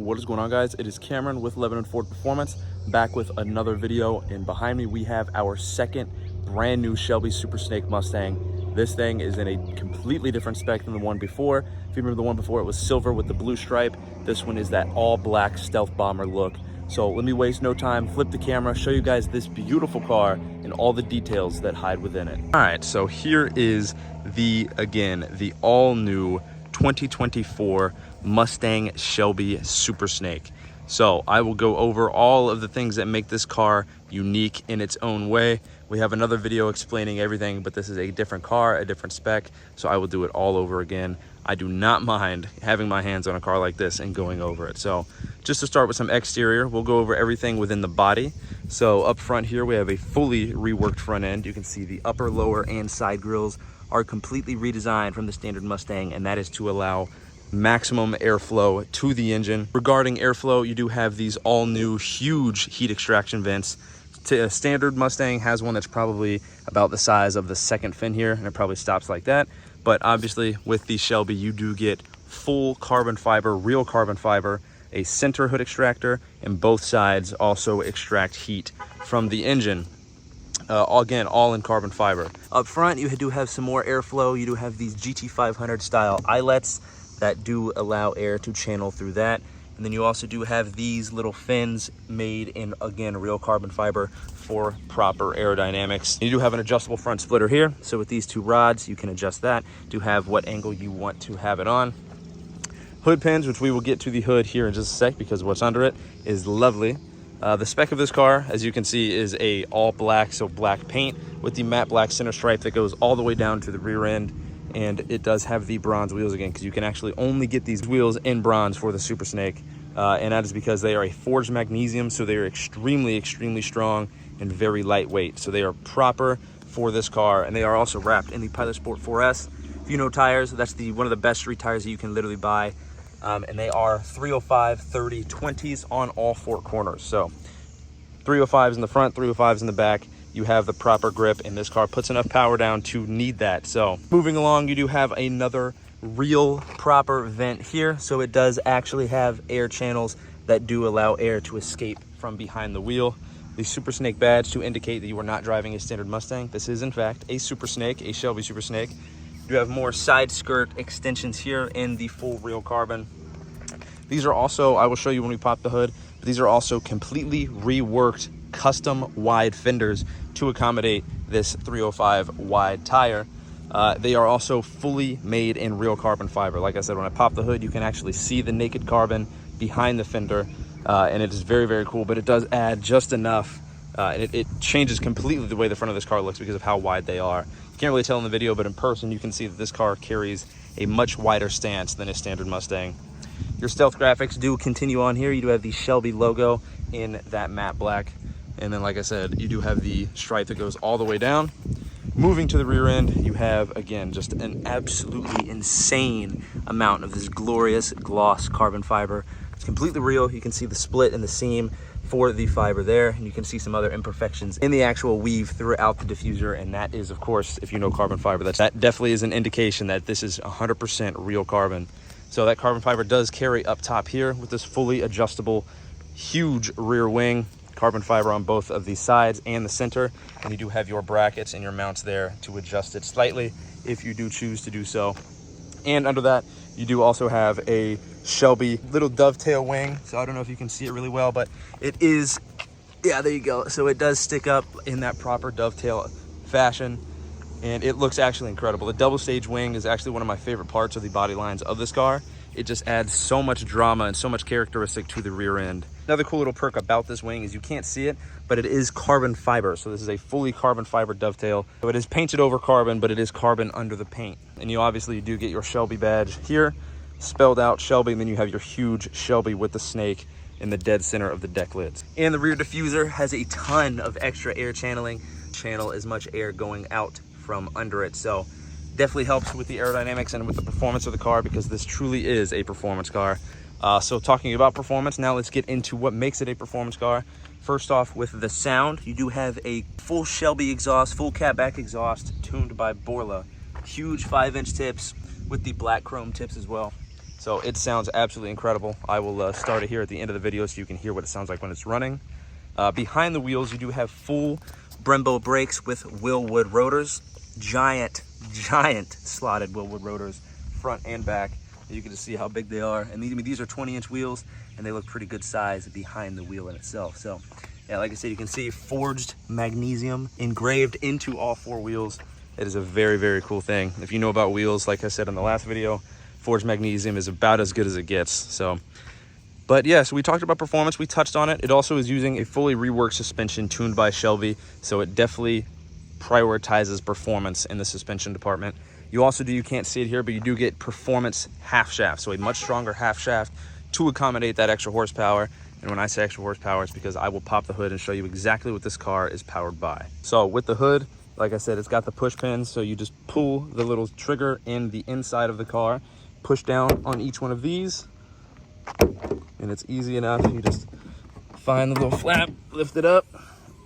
What is going on, guys? It is Cameron with Lebanon Ford Performance, back with another video, and behind me we have our second brand new Shelby Supersnake Mustang. This thing is in a completely different spec than the one before. If you remember, the one before, it was silver with the blue stripe. This one is that all black stealth bomber look. So let me waste no time, flip the camera, show you guys this beautiful car and all the details that hide within it. All right, so here is the all new 2024 Mustang Shelby Supersnake. So I will go over all of the things that make this car unique in its own way. We have another video explaining everything, but this is a different car, a different spec, so I will do it all over again. I do not mind having my hands on a car like this and going over it. So just to start with some exterior, we'll go over everything within the body. So up front here, we have a fully reworked front end. You can see the upper, lower, and side grills are completely redesigned from the standard Mustang, and that is to allow maximum airflow to the engine. Regarding airflow, you do have these all new huge heat extraction vents. A standard Mustang has one that's probably about the size of the second fin here, and it probably stops like that. But obviously with the Shelby, you do get full carbon fiber, real carbon fiber, a center hood extractor, and both sides also extract heat from the engine. Again, all in carbon fiber. Up front, you do have some more airflow. You do have these GT500 style eyelets that do allow air to channel through that. And then you also do have these little fins made in, again, real carbon fiber for proper aerodynamics. You do have an adjustable front splitter here. So with these two rods, you can adjust that to have what angle you want to have it on. Hood pins, which we will get to the hood here in just a sec because what's under it is lovely. The spec of this car, as you can see, is a all black, so black paint with the matte black center stripe that goes all the way down to the rear end. And it does have the bronze wheels again, because you can actually only get these wheels in bronze for the Supersnake. And that is because they are a forged magnesium, so they are extremely, extremely strong and very lightweight. So they are proper for this car, and they are also wrapped in the Pilot Sport 4S. If you know tires, that's one of the best street tires that you can literally buy. And they are 305, 30, 20s on all four corners. So 305s in the front, 305s in the back. You have the proper grip, and this car puts enough power down to need that. So moving along, you do have another real proper vent here. So it does actually have air channels that do allow air to escape from behind the wheel. The Supersnake badge to indicate that you are not driving a standard Mustang. This is in fact a Supersnake, a Shelby Supersnake. You have more side skirt extensions here in the full real carbon. These are also, I will show you when we pop the hood, but these are also completely reworked custom wide fenders to accommodate this 305 wide tire. They are also fully made in real carbon fiber. Like I said, when I pop the hood, you can actually see the naked carbon behind the fender, and it is very, very cool, but it does add just enough, and it changes completely the way the front of this car looks because of how wide they are. You can't really tell in the video, but in person, you can see that this car carries a much wider stance than a standard Mustang. Your stealth graphics do continue on here. You do have the Shelby logo in that matte black. And then, like I said, you do have the stripe that goes all the way down. Moving to the rear end, you have, again, just an absolutely insane amount of this glorious gloss carbon fiber. It's completely real. You can see the split in the seam for the fiber there, and you can see some other imperfections in the actual weave throughout the diffuser. And that is, of course, if you know carbon fiber, that definitely is an indication that this is 100% real carbon. So that carbon fiber does carry up top here with this fully adjustable, huge rear wing. Carbon fiber on both of the sides and the center, and you do have your brackets and your mounts there to adjust it slightly if you do choose to do so. And under that, you do also have a Shelby little dovetail wing. So I don't know if you can see it really well, but it is, yeah, there you go. So it does stick up in that proper dovetail fashion, and it looks actually incredible. The double stage wing is actually one of my favorite parts of the body lines of this car. It just adds so much drama and so much characteristic to the rear end. Another cool little perk about this wing is you can't see it, but it is carbon fiber. So this is a fully carbon fiber dovetail. So it is painted over carbon, but it is carbon under the paint. And you obviously do get your Shelby badge here, spelled out Shelby, and then you have your huge Shelby with the snake in the dead center of the deck lids. And the rear diffuser has a ton of extra air channeling. Channel as much air going out from under it. So definitely helps with the aerodynamics and with the performance of the car, because this truly is a performance car. So talking about performance, now let's get into what makes it a performance car. First off, with the sound, you do have a full Shelby exhaust, full catback exhaust tuned by Borla. Huge 5-inch tips with the black chrome tips as well. So it sounds absolutely incredible. I will start it here at the end of the video so you can hear what it sounds like when it's running. Behind the wheels, you do have full Brembo brakes with Willwood rotors. Giant slotted Willwood rotors, front and back. You can just see how big they are. And these are 20-inch wheels, and they look pretty good size behind the wheel in itself. So yeah, like I said, you can see forged magnesium engraved into all four wheels. It is a very, very cool thing. If you know about wheels, like I said in the last video, forged magnesium is about as good as it gets. So, but yeah, so we talked about performance, we touched on it. It also is using a fully reworked suspension tuned by Shelby. So it definitely prioritizes performance in the suspension department. You also you can't see it here, but you do get performance half shaft. So a much stronger half shaft to accommodate that extra horsepower. And when I say extra horsepower, it's because I will pop the hood and show you exactly what this car is powered by. So with the hood, like I said, it's got the push pins. So you just pull the little trigger in the inside of the car, push down on each one of these, and it's easy enough. You just find the little flap, lift it up,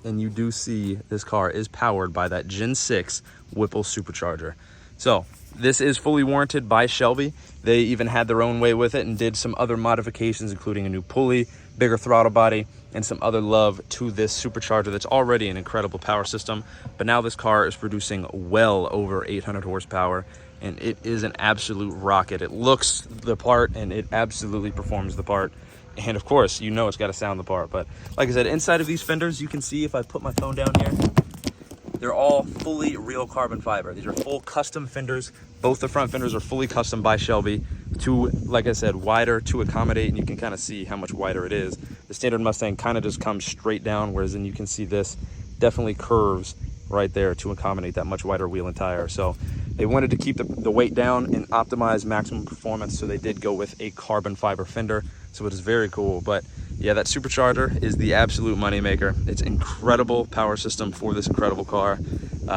and you do see this car is powered by that Gen 6 Whipple supercharger. So this is fully warranted by Shelby. They even had their own way with it and did some other modifications, including a new pulley, bigger throttle body, and some other love to this supercharger that's already an incredible power system. But now this car is producing well over 800 horsepower, and it is an absolute rocket. It looks the part, and it absolutely performs the part. And of course, you know it's got to sound the part. But like I said, inside of these fenders, you can see if I put my phone down here, they're all fully real carbon fiber. These are full custom fenders. Both the front fenders are fully custom by Shelby to, like I said, wider to accommodate, and you can kind of see how much wider it is. The standard Mustang kind of just comes straight down, whereas then you can see this definitely curves right there to accommodate that much wider wheel and tire. So they wanted to keep the weight down and optimize maximum performance, so they did go with a carbon fiber fender. So it is very cool. But yeah, that supercharger is the absolute moneymaker. It's incredible power system for this incredible car.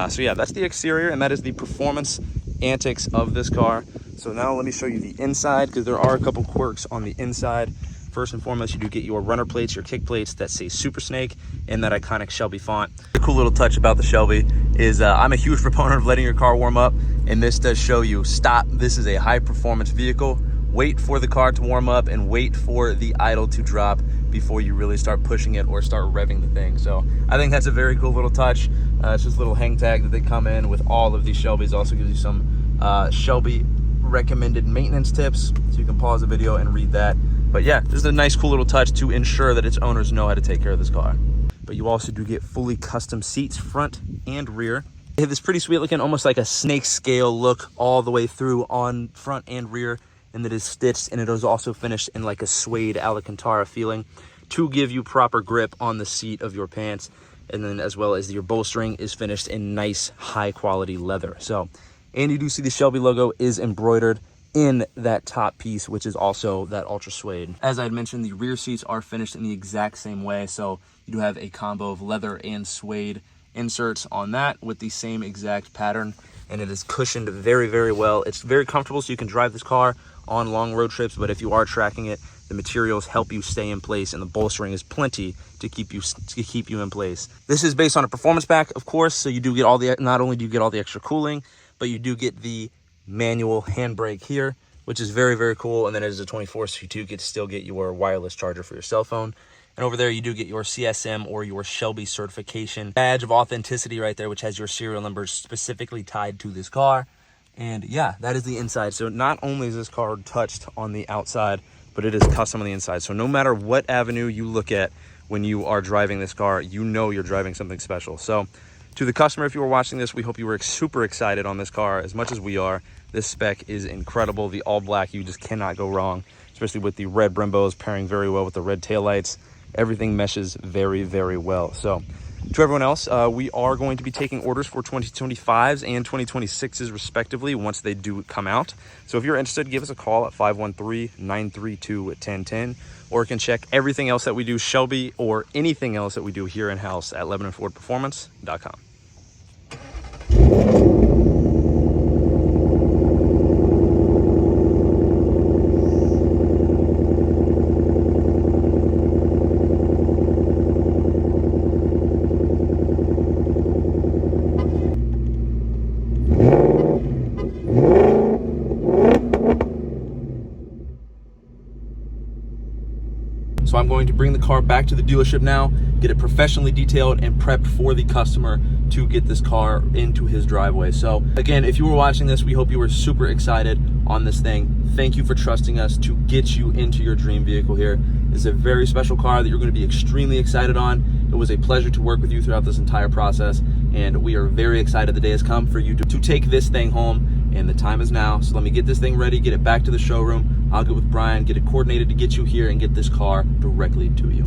So yeah, that's the exterior, and that is the performance antics of this car. So now let me show you the inside, because there are a couple quirks on the inside. First and foremost, you do get your runner plates, your kick plates that say Supersnake in that iconic Shelby font. The cool little touch about the Shelby is I'm a huge proponent of letting your car warm up, and this does show you, stop, this is a high performance vehicle. Wait for the car to warm up and wait for the idle to drop before you really start pushing it or start revving the thing. So I think that's a very cool little touch. It's just a little hang tag that they come in with all of these Shelbys. Also gives you some Shelby recommended maintenance tips, so you can pause the video and read that. But yeah, this is a nice cool little touch to ensure that its owners know how to take care of this car. But you also do get fully custom seats, front and rear. They have this pretty sweet looking, almost like a snake scale look all the way through on front and rear, and it is stitched, and it is also finished in like a suede Alcantara feeling to give you proper grip on the seat of your pants. And then as well as your bolstering is finished in nice high quality leather. So, and you do see the Shelby logo is embroidered in that top piece, which is also that ultra suede. As I had mentioned, the rear seats are finished in the exact same way. So you do have a combo of leather and suede inserts on that with the same exact pattern, and it is cushioned very, very well. It's very comfortable, so you can drive this car on long road trips, but if you are tracking it, the materials help you stay in place, and the bolstering is plenty to keep you in place. This is based on a performance pack, of course, so you do get all the, not only do you get all the extra cooling, but you do get the manual handbrake here, which is very, very cool. And then it is a 24, so you do get to still get your wireless charger for your cell phone. And over there, you do get your CSM or your Shelby certification badge of authenticity right there, which has your serial numbers specifically tied to this car. And yeah, that is the inside. So not only is this car touched on the outside, but it is custom on the inside. So no matter what avenue you look at when you are driving this car, you know you're driving something special. So to the customer, if you were watching this, we hope you were super excited on this car as much as we are. This spec is incredible. The all black, you just cannot go wrong, especially with the red Brembos pairing very well with the red taillights. Everything meshes very, very well. So to everyone else, we are going to be taking orders for 2025s and 2026s respectively once they do come out. So if you're interested, give us a call at 513-932-1010, or you can check everything else that we do Shelby or anything else that we do here in-house at LebanonFordPerformance.com. So I'm going to bring the car back to the dealership now, get it professionally detailed and prepped for the customer to get this car into his driveway. So again, if you were watching this, we hope you were super excited on this thing. Thank you for trusting us to get you into your dream vehicle here. It's a very special car that you're going to be extremely excited on. It was a pleasure to work with you throughout this entire process, and we are very excited the day has come for you to take this thing home, and the time is now. So let me get this thing ready, get it back to the showroom. I'll get with Brian, get it coordinated to get you here and get this car directly to you.